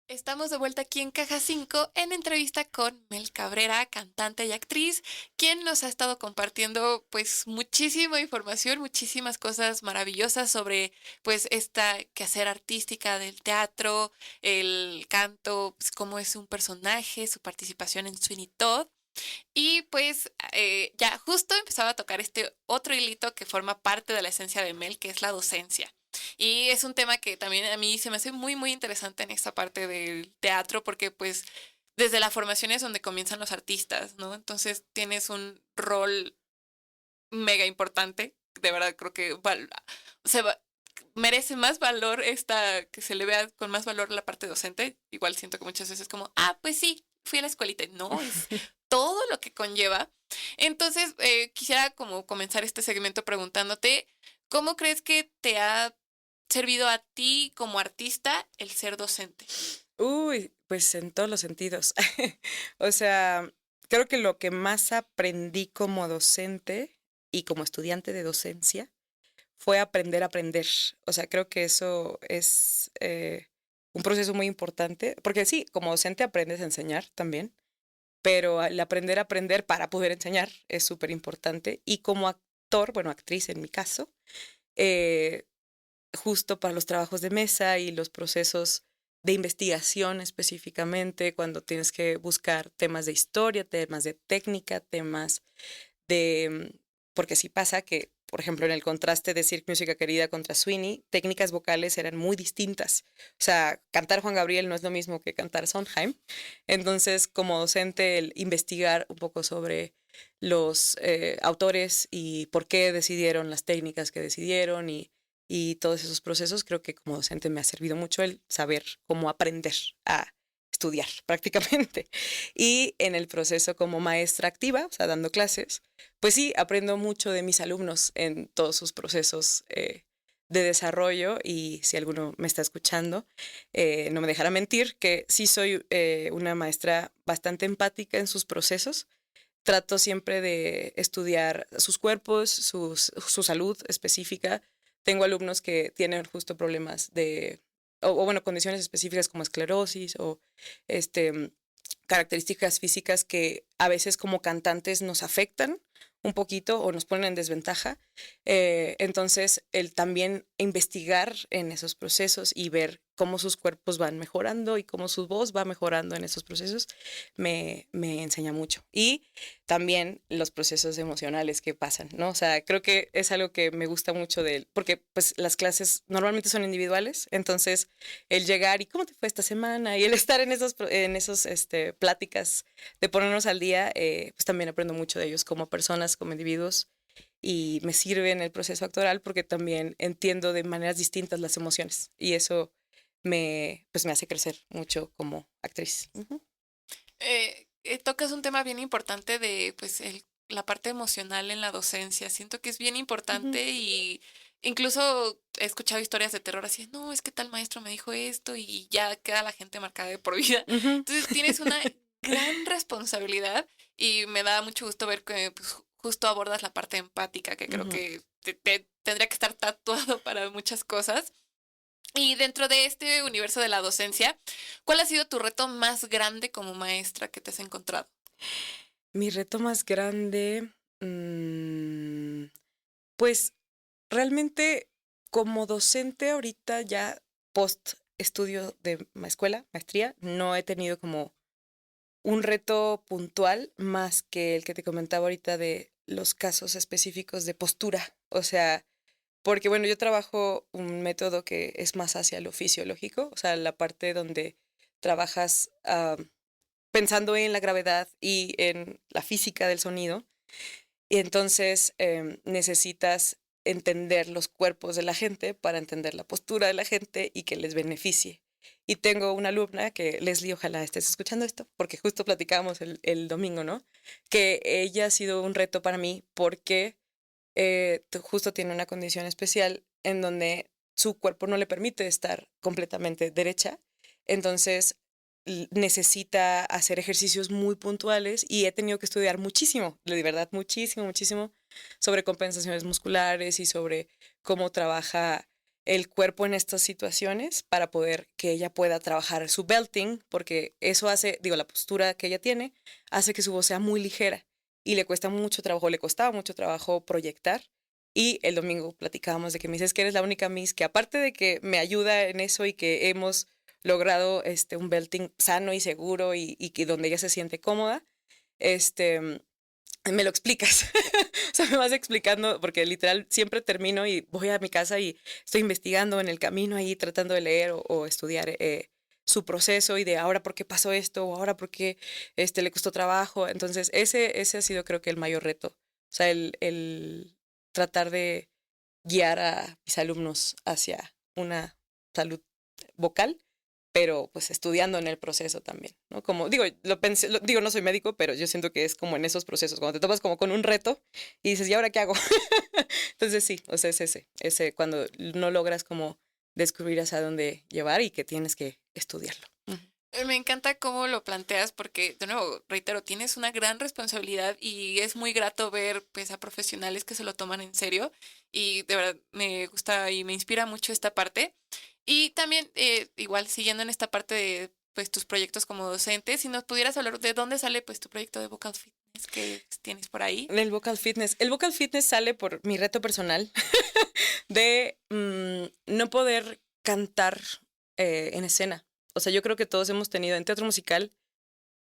Estamos de vuelta aquí en Caja 5 en entrevista con Mel Cabrera, cantante y actriz, quien nos ha estado compartiendo pues muchísima información, muchísimas cosas maravillosas sobre pues esta quehacer artística del teatro, el canto, pues cómo es un personaje, su participación en Sweeney Todd. Y pues ya justo empezaba a tocar este otro hilito que forma parte de la esencia de Mel, que es la docencia. Y es un tema que también a mí se me hace muy, muy interesante en esta parte del teatro, porque pues desde la formación es donde comienzan los artistas, ¿no? Entonces tienes un rol mega importante. De verdad creo que merece más valor que se le vea con más valor la parte docente. Igual siento que muchas veces como, pues sí, fui a la escuelita. No, es todo lo que conlleva. Entonces, quisiera como comenzar este segmento preguntándote, ¿cómo crees que te ha servido a ti como artista el ser docente? Uy, pues en todos los sentidos. O sea, creo que lo que más aprendí como docente y como estudiante de docencia fue aprender a aprender. O sea, creo que eso es un proceso muy importante, porque sí, como docente aprendes a enseñar también, pero el aprender a aprender para poder enseñar es súper importante. Y como actor, bueno, actriz en mi caso, eh, justo para los trabajos de mesa y los procesos de investigación específicamente, cuando tienes que buscar temas de historia, temas de técnica, temas de... Porque sí pasa que, por ejemplo, en el contraste de Cirque Música Querida contra Sweeney, técnicas vocales eran muy distintas. O sea, cantar Juan Gabriel no es lo mismo que cantar Sondheim. Entonces, como docente, el investigar un poco sobre los autores y por qué decidieron las técnicas que decidieron y todos esos procesos, creo que como docente me ha servido mucho el saber cómo aprender a estudiar prácticamente. Y en el proceso como maestra activa, o sea, dando clases, pues sí, aprendo mucho de mis alumnos en todos sus procesos de desarrollo y si alguno me está escuchando, no me dejará mentir que sí soy una maestra bastante empática en sus procesos. Trato siempre de estudiar sus cuerpos, su salud específica. Tengo alumnos que tienen justo problemas o bueno, condiciones específicas como esclerosis o este, características físicas que a veces como cantantes nos afectan un poquito o nos ponen en desventaja. Entonces, el también investigar en esos procesos y ver cómo sus cuerpos van mejorando y cómo su voz va mejorando en esos procesos, me enseña mucho. Y también los procesos emocionales que pasan, ¿no? O sea, creo que es algo que me gusta mucho de él, porque pues las clases normalmente son individuales, entonces el llegar y cómo te fue esta semana y el estar en esos pláticas de ponernos al día, pues también aprendo mucho de ellos como personas, como individuos y me sirve en el proceso actoral porque también entiendo de maneras distintas las emociones y eso pues me hace crecer mucho como actriz. Uh-huh. Tocas un tema bien importante de pues la parte emocional en la docencia. Siento que es bien importante Uh-huh. y incluso he escuchado historias de terror así, no, es que tal maestro me dijo esto y ya queda la gente marcada de por vida. Uh-huh. Entonces tienes una gran responsabilidad y me da mucho gusto ver que pues, justo abordas la parte empática, que creo Uh-huh. que tendría que estar tatuado para muchas cosas. Y dentro de este universo de la docencia, ¿cuál ha sido tu reto más grande como maestra que te has encontrado? Mi reto más grande, mm, pues realmente como docente ahorita ya post estudio de escuela, maestría, no he tenido como un reto puntual más que el que te comentaba ahorita de los casos específicos de postura. O sea, porque bueno, yo trabajo un método que es más hacia lo fisiológico, o sea, la parte donde trabajas pensando en la gravedad y en la física del sonido. Y entonces necesitas entender los cuerpos de la gente para entender la postura de la gente y que les beneficie. Y tengo una alumna que, Leslie, ojalá estés escuchando esto, porque justo platicábamos el domingo, ¿no? Que ella ha sido un reto para mí porque justo tiene una condición especial en donde su cuerpo no le permite estar completamente derecha. Entonces necesita hacer ejercicios muy puntuales y he tenido que estudiar muchísimo, de verdad, muchísimo, muchísimo sobre compensaciones musculares y sobre cómo trabaja el cuerpo en estas situaciones para poder que ella pueda trabajar su belting, porque eso hace, digo, la postura que ella tiene hace que su voz sea muy ligera y le cuesta mucho trabajo, le costaba mucho trabajo proyectar. Y el domingo platicábamos de que me dices que eres la única Miss que aparte de que me ayuda en eso y que hemos logrado un belting sano y seguro y que donde ella se siente cómoda, me lo explicas. O sea, me vas explicando, porque literal siempre termino y voy a mi casa y estoy investigando en el camino ahí, tratando de leer o estudiar su proceso y de ahora por qué pasó esto o ahora por qué le costó trabajo. Entonces, ese ha sido creo que el mayor reto. O sea, el tratar de guiar a mis alumnos hacia una salud vocal pero pues estudiando en el proceso también, ¿no? Como digo, lo pensé, digo, no soy médico, pero yo siento que es como en esos procesos, cuando te topas como con un reto y dices, ¿y ahora qué hago? Entonces sí, o sea, es ese cuando no logras como descubrir hacia dónde llevar y que tienes que estudiarlo. Me encanta cómo lo planteas porque, de nuevo, reitero, tienes una gran responsabilidad y es muy grato ver pues a profesionales que se lo toman en serio y de verdad me gusta y me inspira mucho esta parte. Y también, igual siguiendo en esta parte de pues tus proyectos como docente, si nos pudieras hablar de dónde sale pues tu proyecto de Vocal Fitness que tienes por ahí. El vocal fitness. El vocal fitness sale por mi reto personal de no poder cantar en escena. O sea, yo creo que todos hemos tenido en teatro musical,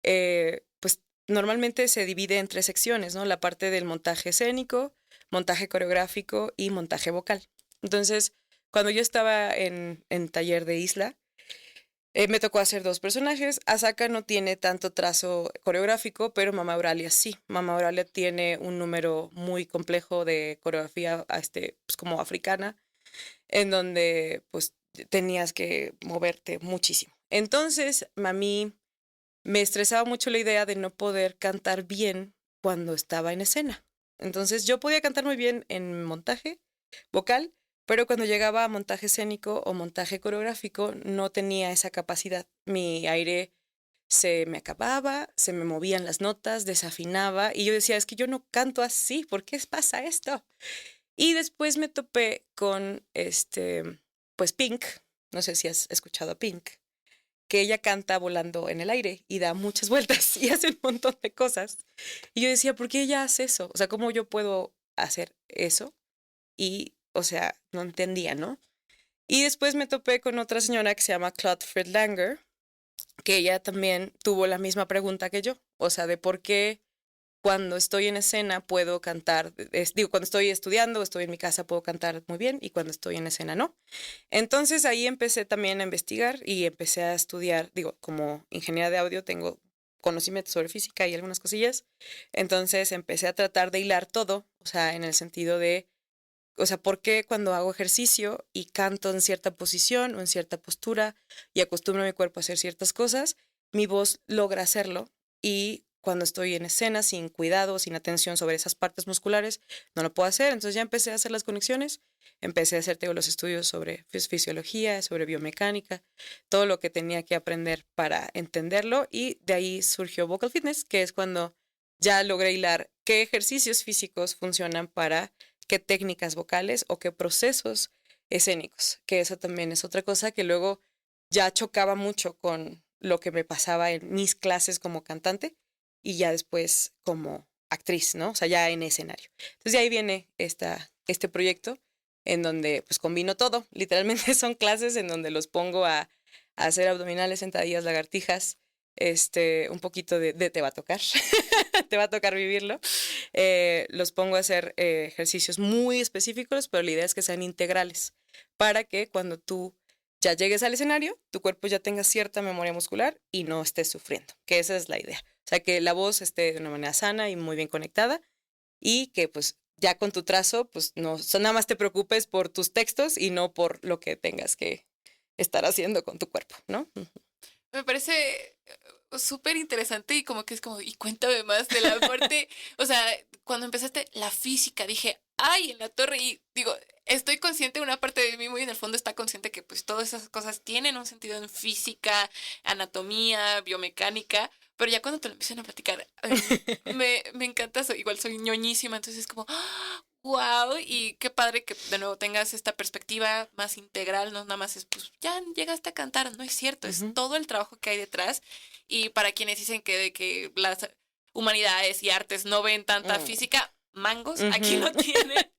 pues normalmente se divide en 3 secciones, ¿no? La parte del montaje escénico, montaje coreográfico y montaje vocal. Entonces, cuando yo estaba en taller de Isla, me tocó hacer 2 personajes. Asaka no tiene tanto trazo coreográfico, pero Mama Auralia sí. Mama Auralia tiene un número muy complejo de coreografía pues como africana, en donde pues tenías que moverte muchísimo. Entonces, a mí me estresaba mucho la idea de no poder cantar bien cuando estaba en escena. Entonces, yo podía cantar muy bien en montaje vocal, pero cuando llegaba a montaje escénico o montaje coreográfico no tenía esa capacidad. Mi aire se me acababa, se me movían las notas, desafinaba y yo decía, es que yo no canto así, ¿por qué pasa esto? Y después me topé con pues Pink, no sé si has escuchado a Pink, que ella canta volando en el aire y da muchas vueltas y hace un montón de cosas. Y yo decía, ¿por qué ella hace eso? O sea, ¿cómo yo puedo hacer eso? Y, o sea, no entendía, ¿no? Y después me topé con otra señora que se llama Claude Friedlander, que ella también tuvo la misma pregunta que yo, o sea, de por qué cuando estoy en escena puedo cantar, digo, cuando estoy estudiando, estoy en mi casa, puedo cantar muy bien y cuando estoy en escena no. Entonces ahí empecé también a investigar y empecé a estudiar, digo, como ingeniera de audio tengo conocimiento sobre física y algunas cosillas, entonces empecé a tratar de hilar todo, o sea, en el sentido de, o sea, ¿por qué cuando hago ejercicio y canto en cierta posición o en cierta postura y acostumbro a mi cuerpo a hacer ciertas cosas, mi voz logra hacerlo y cuando estoy en escena sin cuidado, sin atención sobre esas partes musculares, no lo puedo hacer? Entonces ya empecé a hacer las conexiones, empecé a hacer los estudios sobre fisiología, sobre biomecánica, todo lo que tenía que aprender para entenderlo y de ahí surgió Vocal Fitness, que es cuando ya logré hilar qué ejercicios físicos funcionan para qué técnicas vocales o qué procesos escénicos, que eso también es otra cosa que luego ya chocaba mucho con lo que me pasaba en mis clases como cantante y ya después como actriz, ¿no? O sea, ya en escenario. Entonces de ahí viene este proyecto en donde pues combino todo. Literalmente son clases en donde los pongo a hacer abdominales, sentadillas, lagartijas, un poquito de te va a tocar, te va a tocar vivirlo. Los pongo a hacer ejercicios muy específicos, pero la idea es que sean integrales para que cuando tú ya llegues al escenario, tu cuerpo ya tenga cierta memoria muscular y no estés sufriendo, que esa es la idea. O sea, que la voz esté de una manera sana y muy bien conectada y que pues ya con tu trazo, pues no, nada más te preocupes por tus textos y no por lo que tengas que estar haciendo con tu cuerpo, ¿no? Me parece súper interesante y como que es como, y cuéntame más de la parte, o sea, cuando empezaste la física, dije, ay, en la torre, y digo, estoy consciente, una parte de mí muy en el fondo está consciente que pues todas esas cosas tienen un sentido en física, anatomía, biomecánica, pero ya cuando te lo empiezan a platicar, me encanta, igual soy ñoñísima, entonces es como, wow, y qué padre que de nuevo tengas esta perspectiva más integral, no nada más es, pues ya llegaste a cantar, no es cierto, es todo el trabajo que hay detrás. Y para quienes dicen que las humanidades y artes no ven tanta física, mangos, aquí lo tienen.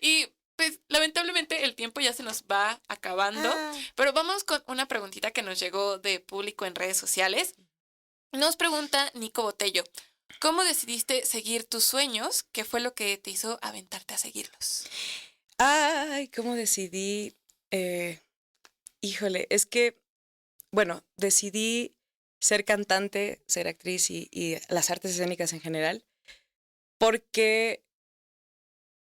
Y pues lamentablemente el tiempo ya se nos va acabando, pero vamos con una preguntita que nos llegó de público en redes sociales. Nos pregunta Nico Botello, ¿cómo decidiste seguir tus sueños? ¿Qué fue lo que te hizo aventarte a seguirlos? Ay, ¿cómo decidí? Híjole, es que, bueno, decidí ser cantante, ser actriz y las artes escénicas en general, porque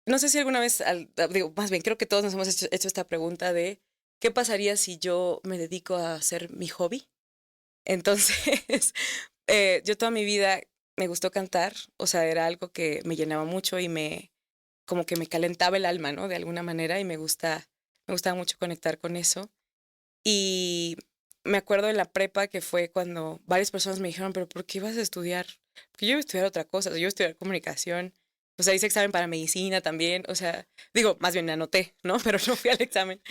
no sé si alguna vez, digo, más bien creo que todos nos hemos hecho esta pregunta de ¿qué pasaría si yo me dedico a hacer mi hobby? Entonces, yo toda mi vida me gustó cantar, o sea, era algo que me llenaba mucho y como que me calentaba el alma, ¿no? De alguna manera, y me gustaba mucho conectar con eso. Y me acuerdo de la prepa, que fue cuando varias personas me dijeron, pero ¿por qué vas a estudiar? Porque yo iba a estudiar otra cosa, yo iba a estudiar comunicación. O sea, hice examen para medicina también, o sea, digo, más bien me anoté, ¿no? Pero no fui al examen.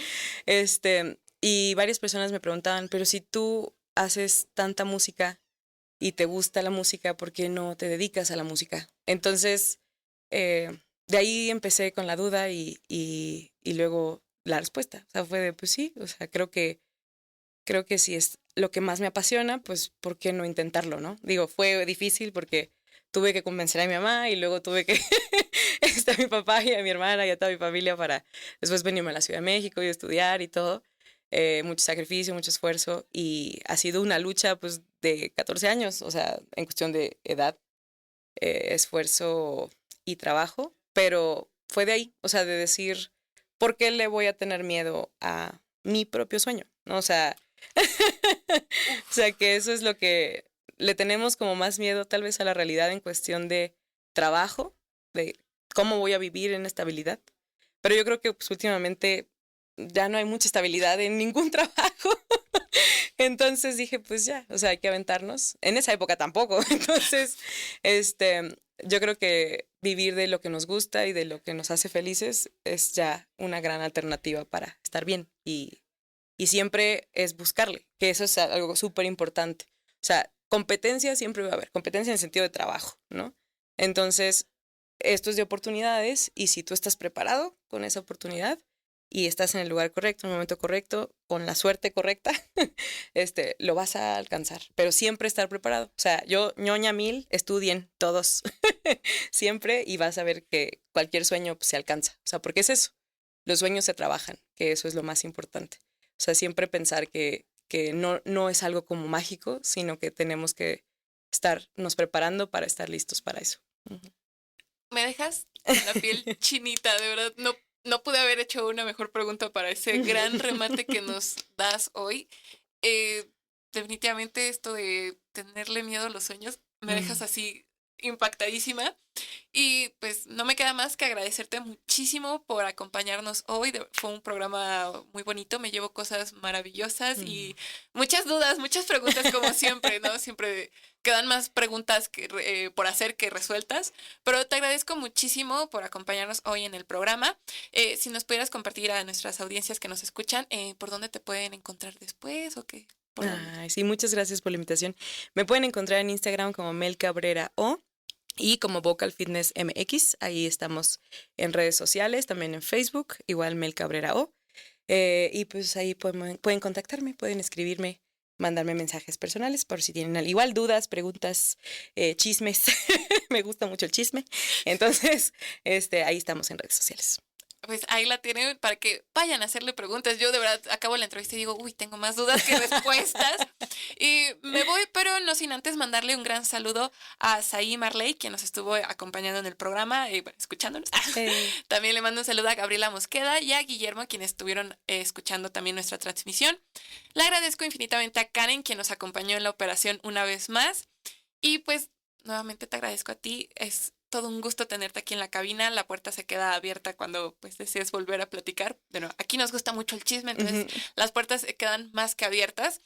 Y varias personas me preguntaban, pero si tú haces tanta música y te gusta la música, ¿por qué no te dedicas a la música? Entonces, de ahí empecé con la duda y luego la respuesta. O sea, fue de, pues sí, o sea, creo que si es lo que más me apasiona, pues, ¿por qué no intentarlo, no? Digo, fue difícil porque tuve que convencer a mi mamá y luego tuve que a mi papá y a mi hermana y a toda mi familia para después venirme a la Ciudad de México y estudiar y todo. Mucho sacrificio, mucho esfuerzo, y ha sido una lucha pues de 14 años, o sea, en cuestión de edad, esfuerzo y trabajo, pero fue de ahí, o sea, de decir, ¿por qué le voy a tener miedo a mi propio sueño? ¿No? O sea, o sea, que eso es lo que le tenemos como más miedo tal vez a la realidad en cuestión de trabajo, de cómo voy a vivir en estabilidad. Pero yo creo que pues, últimamente ya no hay mucha estabilidad en ningún trabajo. Entonces dije, pues ya, o sea, hay que aventarnos. En esa época tampoco. Entonces, yo creo que vivir de lo que nos gusta y de lo que nos hace felices es ya una gran alternativa para estar bien. Y siempre es buscarle, que eso es algo súper importante. O sea, competencia siempre va a haber, competencia en el sentido de trabajo, ¿no? Entonces, esto es de oportunidades, y si tú estás preparado con esa oportunidad y estás en el lugar correcto, en el momento correcto, con la suerte correcta, lo vas a alcanzar. Pero siempre estar preparado. O sea, yo, ñoña mil, estudien todos siempre, y vas a ver que cualquier sueño pues, se alcanza. O sea, porque es eso. Los sueños se trabajan, que eso es lo más importante. O sea, siempre pensar que no es algo como mágico, sino que tenemos que estarnos preparando para estar listos para eso. Uh-huh. Me dejas con la piel chinita, de verdad. No pude haber hecho una mejor pregunta para ese gran remate que nos das hoy. Definitivamente esto de tenerle miedo a los sueños, me dejas así impactadísima. Y pues no me queda más que agradecerte muchísimo por acompañarnos hoy. Fue un programa muy bonito, me llevo cosas maravillosas y muchas dudas, muchas preguntas como siempre, ¿no? Siempre quedan más preguntas por hacer que resueltas, pero te agradezco muchísimo por acompañarnos hoy en el programa. Si nos pudieras compartir a nuestras audiencias que nos escuchan, ¿por dónde te pueden encontrar después o qué? Ay, sí, muchas gracias por la invitación. Me pueden encontrar en Instagram como Mel Cabrera O, y como Vocal Fitness MX. Ahí estamos en redes sociales, también en Facebook, igual Mel Cabrera O. Y pues ahí pueden contactarme, pueden escribirme, mandarme mensajes personales por si tienen igual dudas, preguntas, chismes. Me gusta mucho el chisme. Entonces, ahí estamos en redes sociales. Pues ahí la tienen para que vayan a hacerle preguntas. Yo de verdad acabo la entrevista y digo, uy, tengo más dudas que respuestas. Y me voy, pero no sin antes mandarle un gran saludo a Saí Marley, quien nos estuvo acompañando en el programa y bueno, escuchándonos. También le mando un saludo a Gabriela Mosqueda y a Guillermo, quienes estuvieron escuchando también nuestra transmisión. Le agradezco infinitamente a Karen, quien nos acompañó en la operación una vez más. Y pues nuevamente te agradezco a ti. Es todo un gusto tenerte aquí en la cabina. La puerta se queda abierta cuando pues desees volver a platicar. Bueno, aquí nos gusta mucho el chisme, entonces las puertas se quedan más que abiertas.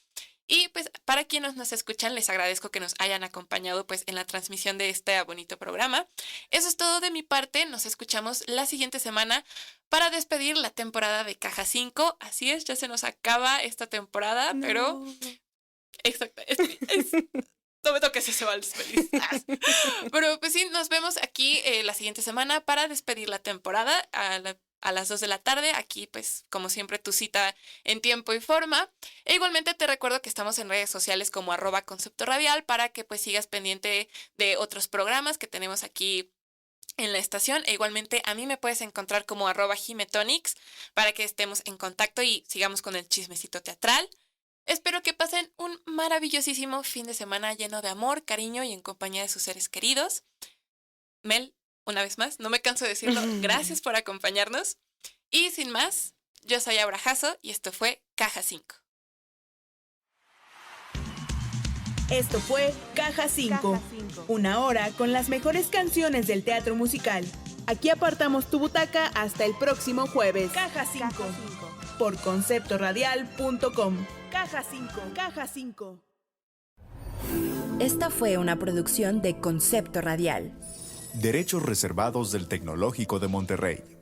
Y pues para quienes nos escuchan, les agradezco que nos hayan acompañado pues en la transmisión de este bonito programa. Eso es todo de mi parte. Nos escuchamos la siguiente semana para despedir la temporada de Caja 5. Así es, ya se nos acaba esta temporada, no. Pero... Exacto. No me toques ese vals feliz. Pero pues sí, nos vemos aquí la siguiente semana para despedir la temporada a las 2 de la tarde. Aquí, pues, como siempre, tu cita en tiempo y forma. E igualmente te recuerdo que estamos en redes sociales como @conceptoradial para que pues sigas pendiente de otros programas que tenemos aquí en la estación. E igualmente a mí me puedes encontrar como @Jimetonics para que estemos en contacto y sigamos con el chismecito teatral. Espero que pasen un maravillosísimo fin de semana lleno de amor, cariño y en compañía de sus seres queridos. Mel, una vez más, no me canso de decirlo, gracias por acompañarnos. Y sin más, Yo soy Aura Jasso y esto fue Caja 5. Esto fue Caja 5, una hora con las mejores canciones del teatro musical. Aquí apartamos tu butaca hasta el próximo jueves. Caja 5, por conceptoradial.com. Caja 5, Caja 5. Esta fue una producción de Concepto Radial. Derechos reservados del Tecnológico de Monterrey.